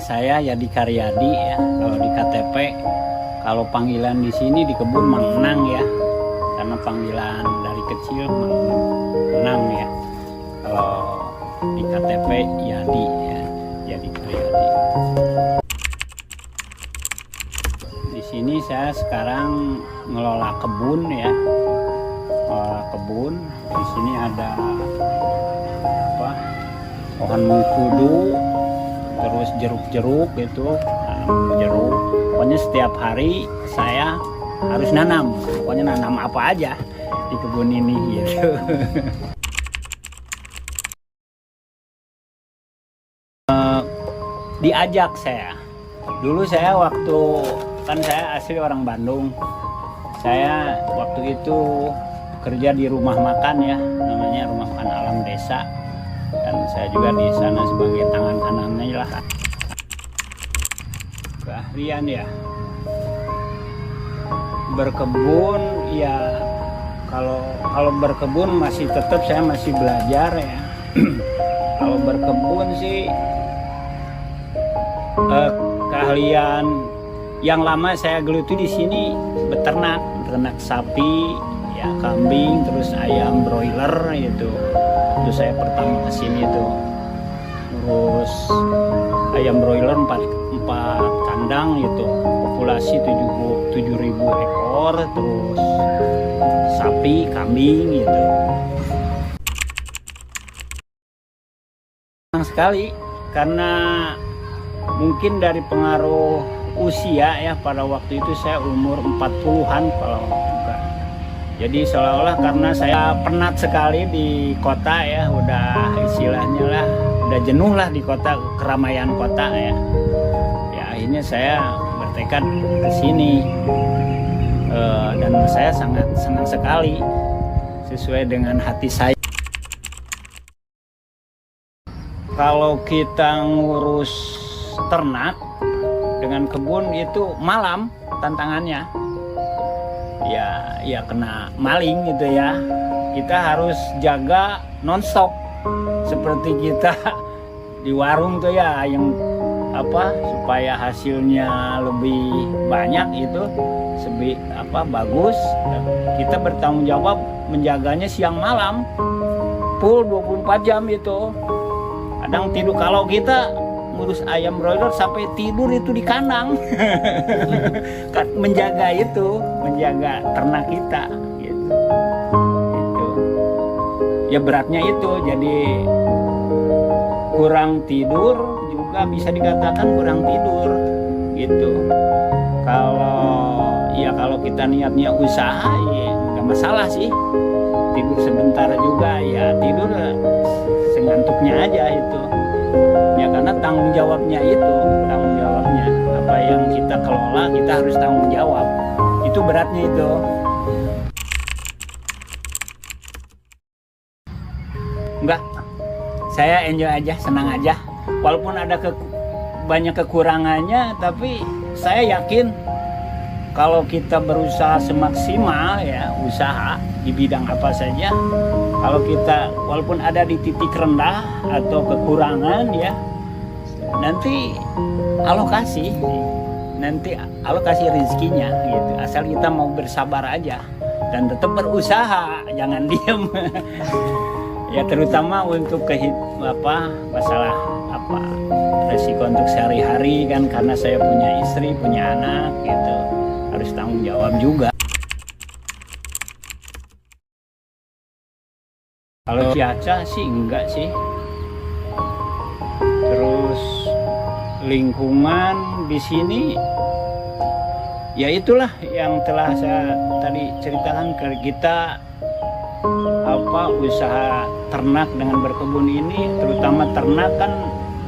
saya Yadi Karyadi ya. Kalau di KTP, kalau panggilan di sini di kebun Menang ya. Karena panggilan dari kecil Menang ya. Kalau di KTP Yadi ya, Yadi Karyadi. Di sini saya sekarang ngelola kebun ya. Ngelola kebun. Di sini ada pohon mengkudu, terus jeruk-jeruk gitu, nanam jeruk. Pokoknya setiap hari saya harus nanam, pokoknya nanam apa aja di kebun ini gitu. Diajak saya. Dulu saya waktu, kan saya asli orang Bandung. Saya waktu itu kerja di rumah makan ya, namanya Rumah Makan Alam Desa. Dan saya juga di sana sebagai tangan kanannya lah. Keahlian ya, berkebun ya, kalau berkebun masih tetap saya masih belajar ya. Kalau berkebun sih keahlian yang lama saya geluti di sini beternak sapi ya, kambing, terus ayam broiler gitu. Itu saya pertama kesini tuh ngurus ayam broiler 4 kandang gitu, populasi 7.000 ekor, terus sapi, kambing gitu. Senang sekali karena mungkin dari pengaruh usia ya, pada waktu itu saya umur 40-an kalau enggak. Jadi seolah-olah karena saya penat sekali di kota ya, udah istilahnya lah, udah jenuh lah di kota, keramaian kota ya. Ya akhirnya saya bertekad ke sini. Dan saya sangat senang sekali, sesuai dengan hati saya. Kalau kita ngurus ternak dengan kebun itu malam tantangannya. Ya kena maling gitu ya. Kita harus jaga nonstop seperti kita di warung tuh ya, yang supaya hasilnya lebih banyak itu bagus. Kita bertanggung jawab menjaganya siang malam full 24 jam itu. Kadang tidur, kalau kita ngurus ayam broiler sampai tidur itu di kandang. menjaga ternak kita gitu. Ya beratnya itu, jadi kurang tidur juga bisa dikatakan kurang tidur gitu. Kalau kita niatnya usaha ya nggak masalah sih, tidur sebentar juga ya, tidur sengantuknya aja itu ya, karena tanggung jawabnya apa yang kita kelola kita harus tanggung jawab, itu beratnya itu. Enggak, saya enjoy aja, senang aja, walaupun ada banyak kekurangannya, tapi saya yakin kalau kita berusaha semaksimal ya, usaha di bidang apa saja, kalau kita walaupun ada di titik rendah atau kekurangan ya, nanti alokasi rezekinya gitu, asal kita mau bersabar aja dan tetap berusaha, jangan diem. Ya terutama untuk masalah resiko untuk sehari-hari kan, karena saya punya istri, punya anak gitu, harus tanggung jawab juga. Kalau cuaca sih enggak sih. Terus lingkungan di sini ya itulah yang telah saya tadi ceritakan ke kita, usaha ternak dengan berkebun ini, terutama ternak kan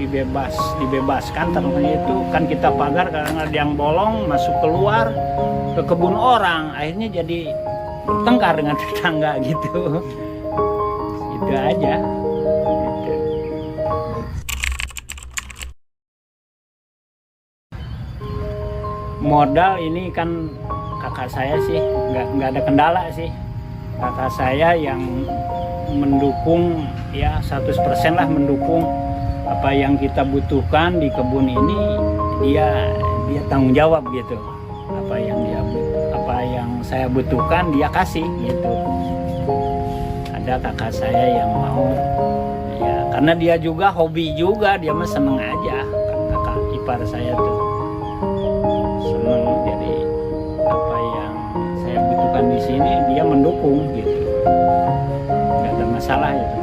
dibebaskan ternaknya itu kan, kita pagar karena ada yang bolong masuk keluar ke kebun orang, akhirnya jadi bertengkar dengan tetangga gitu. Itu aja gitu. Modal ini kan kakak saya sih nggak ada kendala sih, kakak saya yang mendukung ya 100% lah mendukung. apa yang kita butuhkan di kebun ini dia tanggung jawab gitu. Apa yang saya butuhkan dia kasih gitu. Ada kakak saya yang mau ya, karena dia juga hobi juga, dia mah seneng aja. Kakak ipar saya tuh seneng, jadi apa yang saya butuhkan di sini dia mendukung gitu, nggak ada masalah itu.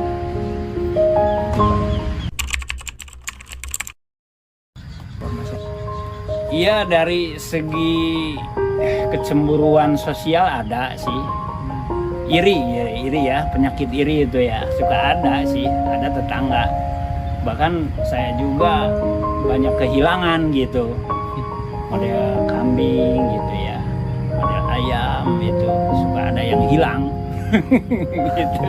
Iya, dari segi kecemburuan sosial ada sih. Iri ya, penyakit iri itu ya suka ada sih, ada tetangga. Bahkan saya juga banyak kehilangan gitu, model kambing gitu ya, model ayam itu suka ada yang hilang gitu.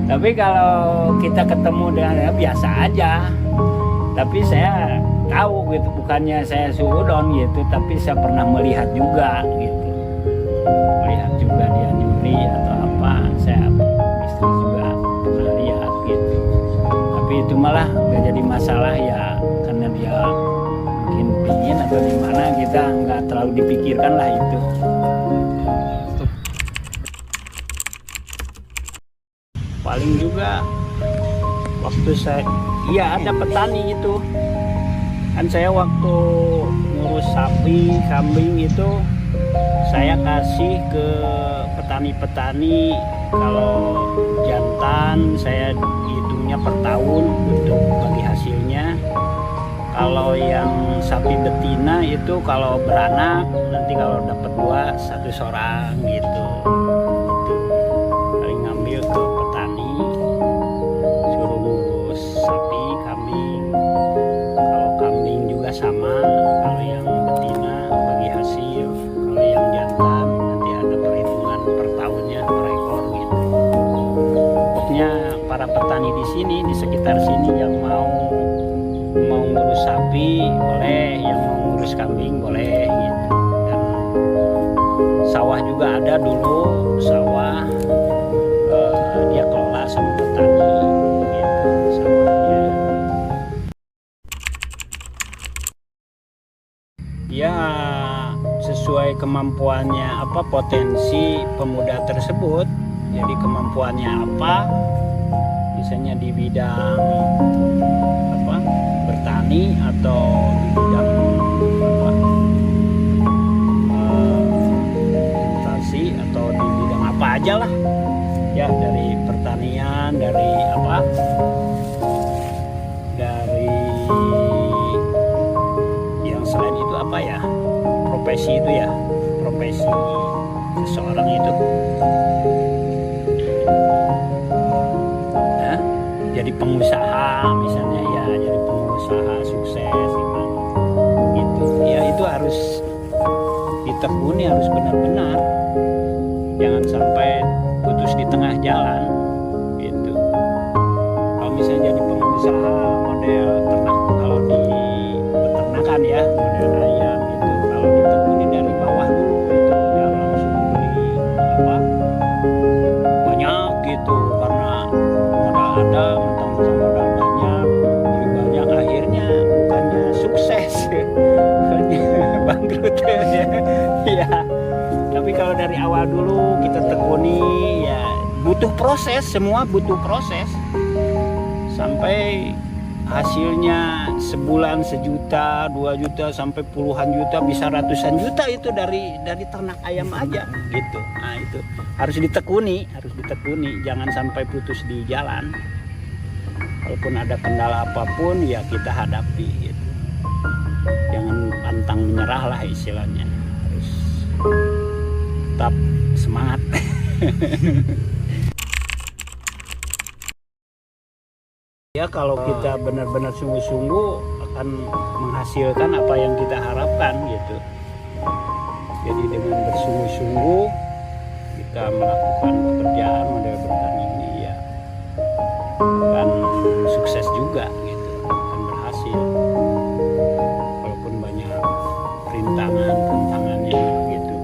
Tapi kalau kita ketemu dengan ya biasa aja. Tapi saya tahu gitu, bukannya saya suudon gitu, tapi saya pernah melihat juga gitu, melihat juga dia nyuri atau apa, saya istri juga pernah lihat gitu. Tapi itu malah nggak jadi masalah ya, karena dia mungkin pingin atau gimana, kita nggak terlalu dipikirkan lah itu. Paling juga waktu saya, iya ada petani itu kan, saya waktu ngurus sapi kambing itu saya kasih ke petani-petani. Kalau jantan saya hitungnya per tahun untuk bagi hasilnya. Kalau yang sapi betina itu kalau beranak nanti kalau dapat 2 1 sorang gitu. Paling ngambil ke petani, suruh ngurus sapi kambing. Kalau kambing juga sama, kalau yang betina bagi hasil, kalau yang jantan nanti ada perhitungan per tahunnya, per ekor gitu. Pokoknya para petani di sini, di sekitar sini yang mau ngurus sapi boleh, yang mau ngurus kambing boleh gitu. Dan sawah juga ada dulu, sawah dia kelola sama petani gitu, sawahnya. Ya sesuai kemampuannya, apa potensi pemuda tersebut, jadi kemampuannya apa, misalnya di bidang apa bertani atau di bidang apa investasi atau di bidang apa aja lah ya, dari pertanian, dari apa, dari yang selain itu apa ya, profesi itu ya, profesi seseorang itu ya, jadi pengusaha misalnya ya, jadi pengusaha sukses gimana gitu ya, itu harus ditekuni, harus benar-benar, jangan sampai putus di tengah jalan gitu. Kalau misalnya jadi pengusaha model ternak, kalau di peternakan ya, model ayam itu kalau ditekuni dari bawah dulu itu ya, langsung beli apa banyak gitu, karena modal ada, mentang-mentang modal banyak, beli banyak, akhirnya bukannya sukses bukannya bangkrut ya. Tapi kalau dari awal dulu kita tekuni ya, butuh proses, semua butuh proses sampai hasilnya sebulan 1 juta, 2 juta, sampai puluhan juta, bisa ratusan juta itu dari ternak ayam aja gitu. Nah itu harus ditekuni, jangan sampai putus di jalan. Walaupun ada kendala apapun ya kita hadapi gitu. Jangan pantang menyerah lah istilahnya, harus tetap semangat. Ya kalau kita benar-benar sungguh-sungguh akan menghasilkan apa yang kita harapkan gitu. Jadi dengan bersungguh-sungguh kita melakukan pekerjaan model bertani ini ya akan sukses juga gitu, akan berhasil. Walaupun banyak rintangannya gitu,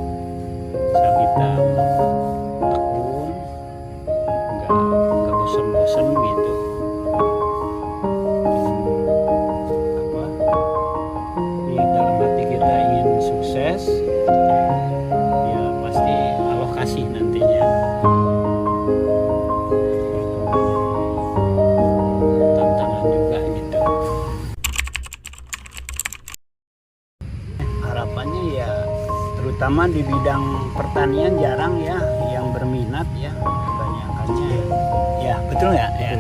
asal kita tekun, nggak bosan-bosan gitu. di bidang pertanian jarang ya yang berminat ya, kebanyakannya ya betul nggak ya,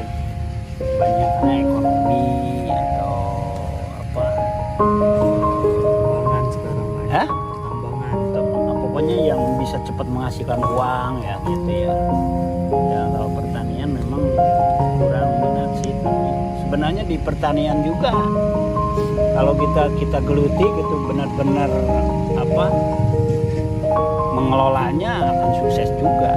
banyaknya ekonomi atau apa Pertambangan sekarang lah. Hah? Pertambangan. Pokoknya yang bisa cepat menghasilkan uang ya gitu ya. Ya kalau pertanian memang kurang minat sih, tapi sebenarnya di pertanian juga kalau kita geluti gitu benar-benar apa mengelolanya akan sukses juga